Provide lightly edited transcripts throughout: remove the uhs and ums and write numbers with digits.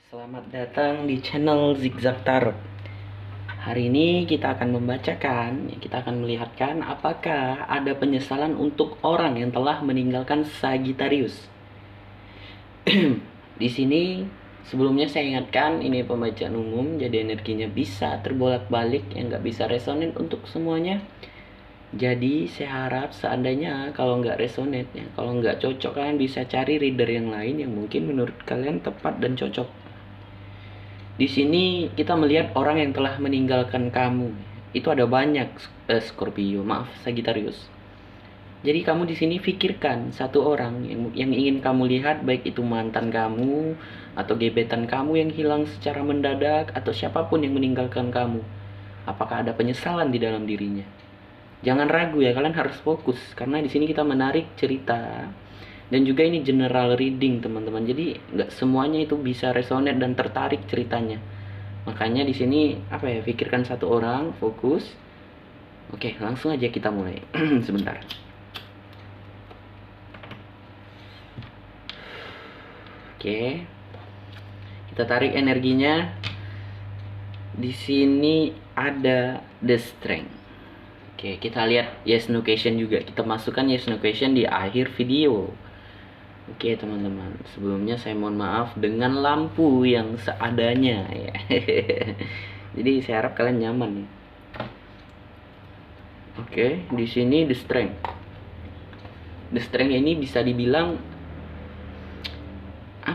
Selamat datang di channel Zigzag Tarot. Hari ini kita akan membacakan, kita akan melihatkan apakah ada penyesalan untuk orang yang telah meninggalkan Sagittarius. Di sini sebelumnya saya ingatkan ini pembacaan umum, jadi energinya bisa terbolak-balik, yang nggak bisa resonan untuk semuanya. Jadi saya harap seandainya kalau nggak resonate ya, kalau nggak cocok, kalian bisa cari reader yang lain yang mungkin menurut kalian tepat dan cocok. Di sini kita melihat orang yang telah meninggalkan kamu. Itu ada banyak, Scorpio, maaf, Sagittarius. Jadi kamu di sini pikirkan satu orang yang ingin kamu lihat, baik itu mantan kamu atau gebetan kamu yang hilang secara mendadak atau siapapun yang meninggalkan kamu. Apakah ada penyesalan di dalam dirinya? Jangan ragu ya, kalian harus fokus karena di sini kita menarik cerita. Dan juga ini general reading teman-teman, jadi nggak semuanya itu bisa resonate dan tertarik ceritanya. Makanya di sini pikirkan satu orang, fokus. Oke, langsung aja kita mulai. Sebentar. Oke, kita tarik energinya. Di sini ada the strength. Oke, kita lihat yes no question juga. Kita masukkan yes no question di akhir video. Oke teman-teman, sebelumnya saya mohon maaf dengan lampu yang seadanya ya. Jadi saya harap kalian nyaman ya. Oke, di sini the strength. The strength ini bisa dibilang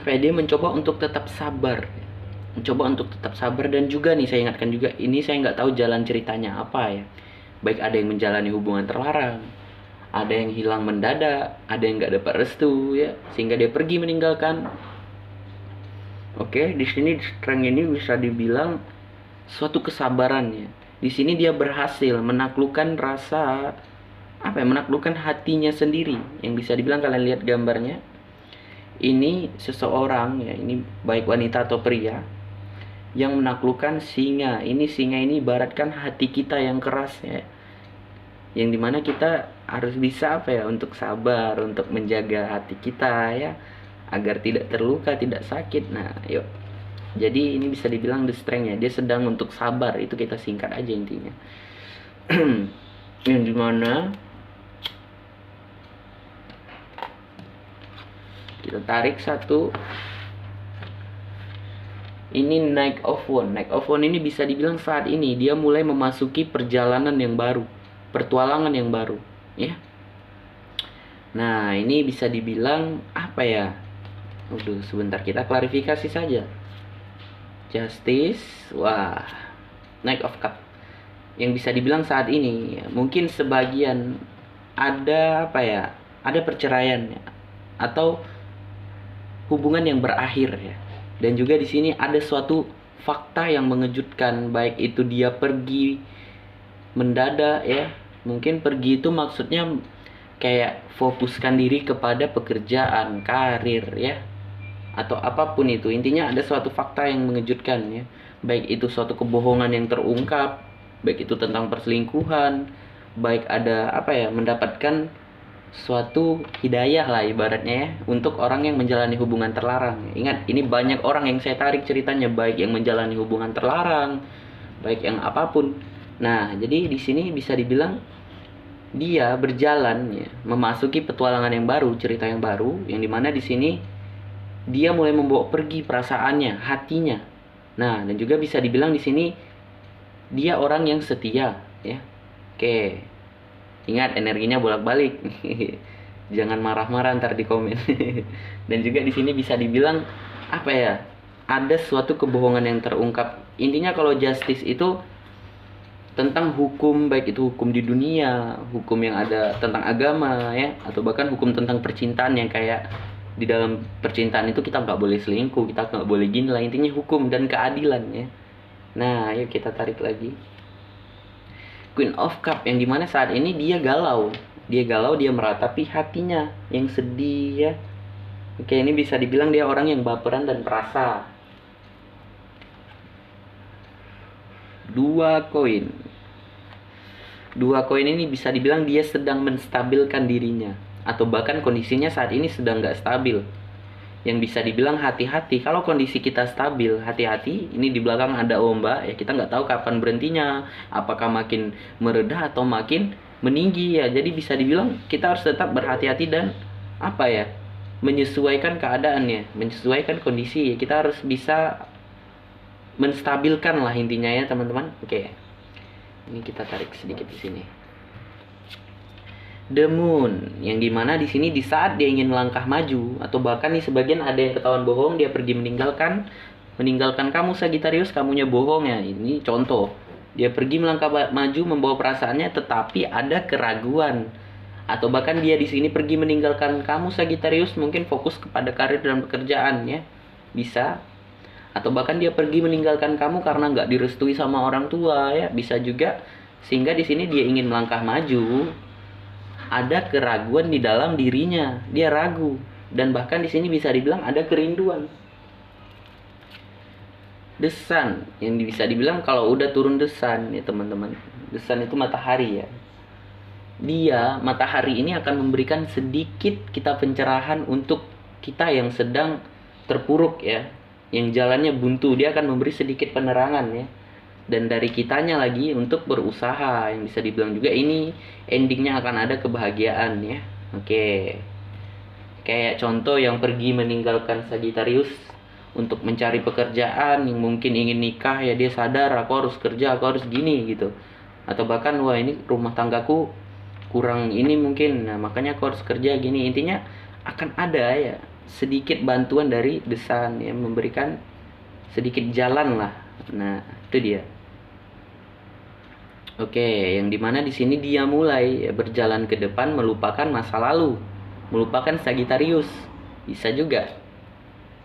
dia mencoba untuk tetap sabar. Mencoba untuk tetap sabar, dan juga nih saya ingatkan juga, ini saya nggak tahu jalan ceritanya apa ya. Baik ada yang menjalani hubungan terlarang, ada yang hilang mendadak, ada yang nggak dapat restu ya, sehingga dia pergi meninggalkan. Oke, di sini strength ini bisa dibilang suatu kesabaran ya. Di sini dia berhasil menaklukkan rasa menaklukkan hatinya sendiri. Yang bisa dibilang kalian lihat gambarnya. Ini seseorang ya, ini baik wanita atau pria yang menaklukkan singa. Ini singa ini ibaratkan hati kita yang keras ya, yang dimana kita harus bisa untuk sabar, untuk menjaga hati kita ya, agar tidak terluka, tidak sakit. Nah yuk, jadi ini bisa dibilang the strength ya, dia sedang untuk sabar. Itu kita singkat aja intinya. Yang dimana kita tarik satu. Ini Knight of Wands. Knight of Wands ini bisa dibilang saat ini dia mulai memasuki perjalanan yang baru, pertualangan yang baru ya. Nah ini bisa dibilang sebentar, kita klarifikasi saja. Justice, wah, Knight of Cup yang bisa dibilang saat ini ya, mungkin sebagian ada ada perceraian ya, atau hubungan yang berakhir ya. Dan juga di sini ada suatu fakta yang mengejutkan, baik itu dia pergi mendadak ya. Mungkin pergi itu maksudnya kayak fokuskan diri kepada pekerjaan, karir ya, atau apapun itu. Intinya ada suatu fakta yang mengejutkan ya. Baik itu suatu kebohongan yang terungkap, baik itu tentang perselingkuhan, baik ada mendapatkan suatu hidayah lah ibaratnya ya, untuk orang yang menjalani hubungan terlarang. Ingat, ini banyak orang yang saya tarik ceritanya, baik yang menjalani hubungan terlarang, baik yang apapun. Nah, jadi di sini bisa dibilang dia berjalan ya, memasuki petualangan yang baru, cerita yang baru, yang dimana di sini dia mulai membawa pergi perasaannya, hatinya. Nah, dan juga bisa dibilang di sini dia orang yang setia ya. Oke. Ingat, energinya bolak-balik. Jangan marah-marah ntar di komen. Dan juga di sini bisa dibilang ada suatu kebohongan yang terungkap. Intinya kalau justice itu tentang hukum, baik itu hukum di dunia, hukum yang ada tentang agama ya, atau bahkan hukum tentang percintaan, yang kayak di dalam percintaan itu kita nggak boleh selingkuh, kita nggak boleh gini lah. Intinya hukum dan keadilan ya. Nah, ayo kita tarik lagi. Queen of Cup, yang dimana saat ini dia galau, dia meratapi hatinya yang sedih ya. Oke, ini bisa dibilang dia orang yang baperan dan perasa. Dua koin ini bisa dibilang dia sedang menstabilkan dirinya, atau bahkan kondisinya saat ini sedang nggak stabil. yang bisa dibilang hati-hati. Kalau kondisi kita stabil, hati-hati. Ini di belakang ada ombak ya, kita nggak tahu kapan berhentinya, apakah makin mereda atau makin meninggi ya. Jadi bisa dibilang kita harus tetap berhati-hati dan apa ya, menyesuaikan keadaannya, menyesuaikan kondisi. Kita harus bisa menstabilkan lah intinya ya teman-teman. Oke, ini kita tarik sedikit di sini. The Moon, yang dimana di sini di saat dia ingin melangkah maju, atau bahkan nih sebagian ada yang ketahuan bohong, dia pergi meninggalkan kamu Sagittarius, kamunya bohong ya. Ini contoh, dia pergi melangkah maju membawa perasaannya, tetapi ada keraguan, atau bahkan dia di sini pergi meninggalkan kamu Sagittarius, mungkin fokus kepada karir dan pekerjaan ya, bisa. Atau bahkan dia pergi meninggalkan kamu karena nggak direstui sama orang tua ya, bisa juga. Sehingga di sini dia ingin melangkah maju, ada keraguan di dalam dirinya, dia ragu, dan bahkan di sini bisa dibilang ada kerinduan. The Sun, yang bisa dibilang kalau udah turun The Sun ya teman-teman, The Sun itu matahari ya. Dia, matahari ini akan memberikan sedikit kita pencerahan untuk kita yang sedang terpuruk ya, yang jalannya buntu, dia akan memberi sedikit penerangan ya. Dan dari kitanya lagi untuk berusaha, yang bisa dibilang juga ini endingnya akan ada kebahagiaan ya. Oke, kayak contoh yang pergi meninggalkan Sagittarius untuk mencari pekerjaan, yang mungkin ingin nikah ya, dia sadar aku harus kerja, aku harus gini gitu. Atau bahkan wah ini rumah tanggaku kurang ini mungkin, nah makanya aku harus kerja gini. Intinya akan ada ya sedikit bantuan dari The Sun yang memberikan sedikit jalan lah. Nah itu dia. Oke, yang dimana di sini dia mulai berjalan ke depan, melupakan masa lalu, melupakan Sagittarius, bisa juga.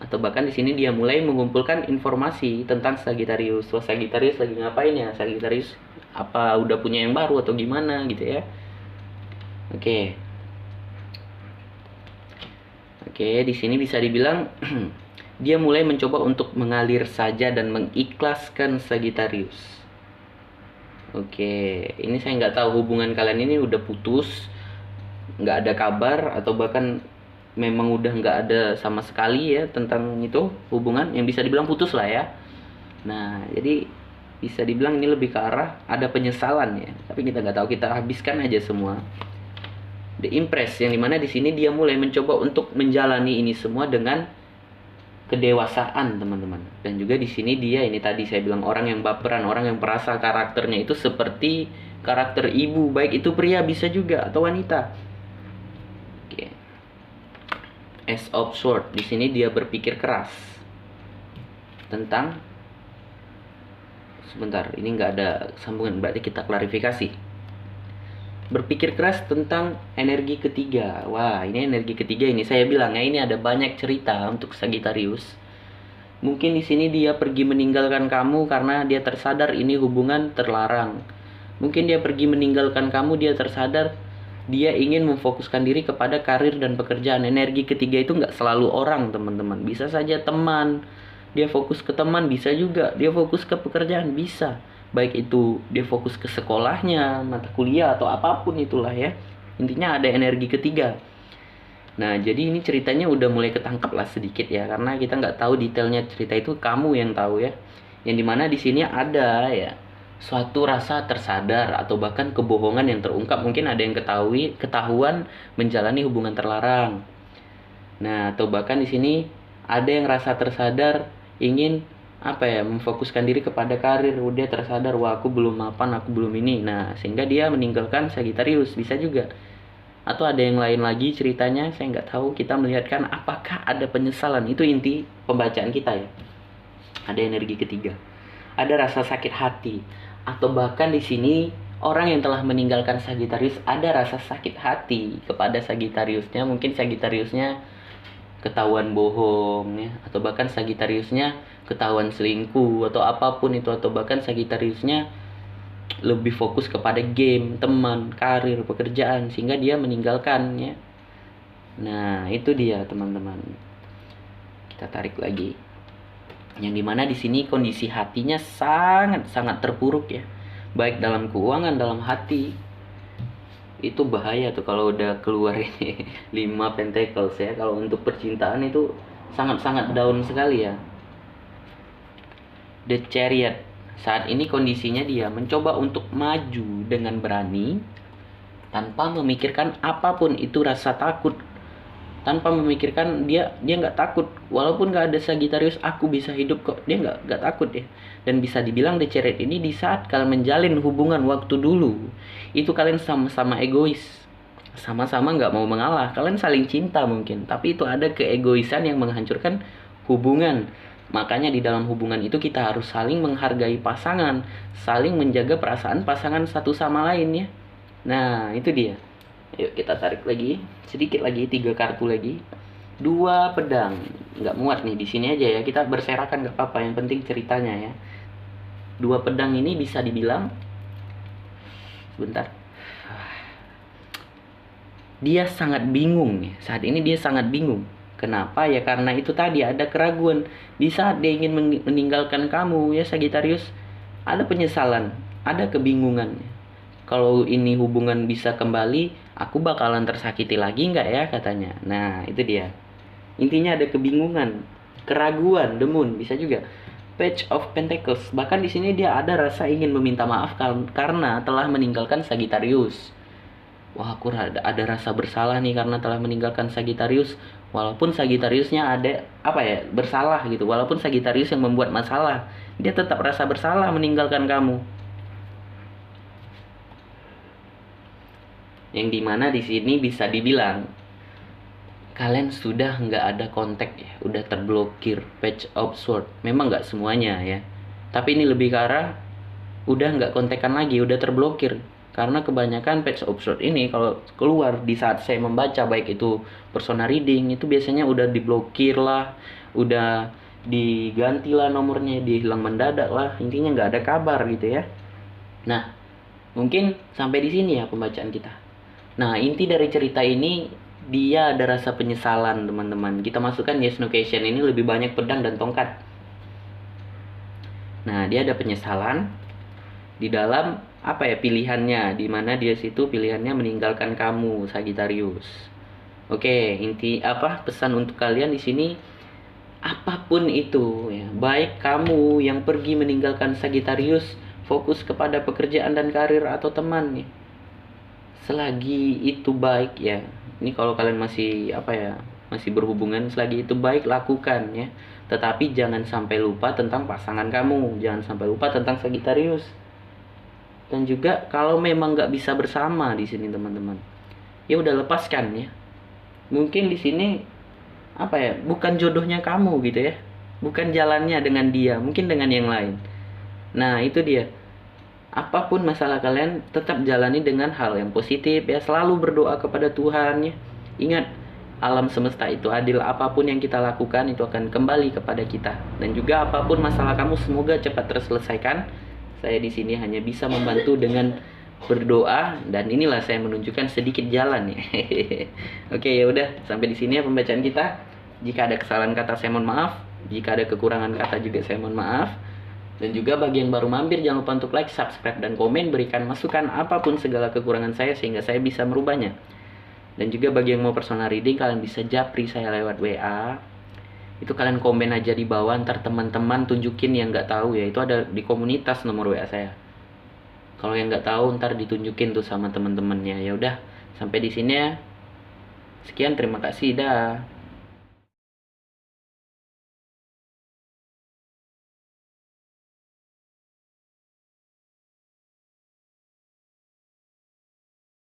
Atau bahkan di sini dia mulai mengumpulkan informasi tentang Sagittarius. Wah, Sagittarius lagi ngapain ya? Sagittarius apa udah punya yang baru atau gimana gitu ya? Oke. Oke, di sini bisa dibilang dia mulai mencoba untuk mengalir saja dan mengikhlaskan Sagittarius. Oke, ini saya nggak tahu hubungan kalian ini udah putus, nggak ada kabar, atau bahkan memang udah nggak ada sama sekali ya tentang itu hubungan, yang bisa dibilang putus lah ya. Nah, jadi bisa dibilang ini lebih ke arah ada penyesalan ya, tapi kita nggak tahu, kita habiskan aja semua. The Empress, yang dimana di sini dia mulai mencoba untuk menjalani ini semua dengan kedewasaan teman-teman. Dan juga di sini dia, ini tadi saya bilang orang yang baperan, orang yang perasa, karakternya itu seperti karakter ibu, baik itu pria bisa juga atau wanita. Oke. Ace of Swords, di sini dia berpikir keras tentang, sebentar, ini nggak ada sambungan, berarti kita klarifikasi. Berpikir keras tentang energi ketiga. Wah, ini energi ketiga, ini saya bilang ya, ini ada banyak cerita untuk Sagittarius. Mungkin di sini dia pergi meninggalkan kamu karena dia tersadar ini hubungan terlarang. Mungkin dia pergi meninggalkan kamu, dia tersadar dia ingin memfokuskan diri kepada karir dan pekerjaan. Energi ketiga itu nggak selalu orang teman-teman, bisa saja teman. Dia fokus ke teman, bisa juga dia fokus ke pekerjaan, bisa. Baik itu dia fokus ke sekolahnya, mata kuliah, atau apapun itulah ya. Intinya ada energi ketiga. Nah, jadi ini ceritanya udah mulai ketangkap lah sedikit ya, karena kita nggak tahu detailnya cerita itu, kamu yang tahu ya. Yang dimana di sini ada ya suatu rasa tersadar atau bahkan kebohongan yang terungkap. Mungkin ada yang ketahuan menjalani hubungan terlarang. Nah, atau bahkan di sini ada yang rasa tersadar ingin apa ya, memfokuskan diri kepada karir. Udah tersadar, wah aku belum mapan, aku belum ini. Nah, sehingga dia meninggalkan Sagittarius, bisa juga. Atau ada yang lain lagi ceritanya, saya nggak tahu. Kita melihatkan apakah ada penyesalan, itu inti pembacaan kita ya. Ada energi ketiga, ada rasa sakit hati, atau bahkan di sini orang yang telah meninggalkan Sagittarius ada rasa sakit hati kepada Sagittariusnya. Mungkin Sagittariusnya ketahuan bohong ya, atau bahkan Sagittariusnya ketahuan selingkuh atau apapun itu, atau bahkan Sagittariusnya lebih fokus kepada game, teman, karir, pekerjaan, sehingga dia meninggalkannya. Nah, itu dia teman-teman. Kita tarik lagi. Yang dimana di sini kondisi hatinya sangat-sangat terpuruk ya. Baik dalam keuangan, dalam hati. Itu bahaya tuh kalau udah keluar ini 5 pentacles ya. Kalau untuk percintaan itu sangat-sangat down sekali ya. The Chariot. Saat ini kondisinya dia mencoba untuk maju dengan berani tanpa memikirkan apapun itu rasa takut, tanpa memikirkan dia nggak takut, walaupun nggak ada Sagittarius aku bisa hidup kok, dia nggak takut ya. Dan bisa dibilang The Chariot ini di saat kalian menjalin hubungan waktu dulu itu kalian sama-sama egois, sama-sama nggak mau mengalah, kalian saling cinta mungkin, tapi itu ada keegoisan yang menghancurkan hubungan. Makanya di dalam hubungan itu kita harus saling menghargai pasangan, saling menjaga perasaan pasangan satu sama lain ya. Nah, itu dia. Yuk kita tarik lagi, sedikit lagi, 3 kartu lagi. 2 pedang. Nggak muat nih, di sini aja ya. Kita berserakan nggak apa-apa, yang penting ceritanya ya. 2 pedang ini bisa dibilang, sebentar. Dia sangat bingung ya. Saat ini dia sangat bingung. Kenapa ya? Karena itu tadi ada keraguan. Di saat dia ingin meninggalkan kamu ya Sagittarius, ada penyesalan, ada kebingungan. Kalau ini hubungan bisa kembali, aku bakalan tersakiti lagi nggak ya katanya. Nah itu dia. Intinya ada kebingungan, keraguan, the moon bisa juga. Page of Pentacles. Bahkan di sini dia ada rasa ingin meminta maaf karena telah meninggalkan Sagittarius. Wah, aku ada rasa bersalah nih karena telah meninggalkan Sagittarius. Walaupun Sagittariusnya ada apa ya, bersalah gitu. Walaupun Sagittarius yang membuat masalah, dia tetap rasa bersalah meninggalkan kamu. Yang dimana di sini bisa dibilang kalian sudah nggak ada kontak ya, udah terblokir. Page of Sword. Memang nggak semuanya ya, tapi ini lebih ke arah udah nggak kontekan lagi, udah terblokir. Karena kebanyakan Page of Swords ini kalau keluar di saat saya membaca, baik itu persona reading, itu biasanya udah diblokir lah, udah diganti lah nomornya, dihilang mendadak lah, intinya nggak ada kabar gitu ya. Nah, mungkin sampai di sini ya pembacaan kita. Nah, inti dari cerita ini dia ada rasa penyesalan teman-teman. Kita masukkan Yes No Question ini lebih banyak pedang dan tongkat. Nah, dia ada penyesalan di dalam apa ya, pilihannya, di mana dia situ pilihannya meninggalkan kamu Sagittarius. Oke, inti apa pesan untuk kalian di sini, apapun itu ya, baik kamu yang pergi meninggalkan Sagittarius, fokus kepada pekerjaan dan karir atau teman ya. Selagi itu baik ya. Ini kalau kalian masih apa ya, masih berhubungan, selagi itu baik lakukan ya. Tetapi jangan sampai lupa tentang pasangan kamu, jangan sampai lupa tentang Sagittarius. Dan juga kalau memang nggak bisa bersama di sini teman-teman, ya udah lepaskan ya. Mungkin di sini apa ya, bukan jodohnya kamu gitu ya, bukan jalannya dengan dia, mungkin dengan yang lain. Nah itu dia. Apapun masalah kalian tetap jalani dengan hal yang positif ya, selalu berdoa kepada Tuhan ya. Ingat, alam semesta itu adil, apapun yang kita lakukan itu akan kembali kepada kita. Dan juga apapun masalah kamu semoga cepat terselesaikan. Saya di sini hanya bisa membantu dengan berdoa, dan inilah saya menunjukkan sedikit jalan ya. Oke, ya udah sampai di sini ya pembacaan kita. Jika ada kesalahan kata saya mohon maaf, jika ada kekurangan kata juga saya mohon maaf. Dan juga bagi yang baru mampir jangan lupa untuk like, subscribe, dan komen, berikan masukan apapun segala kekurangan saya sehingga saya bisa merubahnya. Dan juga bagi yang mau personal reading, kalian bisa japri saya lewat WA. Itu kalian komen aja di bawah, ntar teman-teman tunjukin yang nggak tahu ya, itu ada di komunitas nomor WA saya. Kalau yang nggak tahu ntar ditunjukin tuh sama teman-temannya. Ya udah sampai di sini ya, sekian, terima kasih, dah.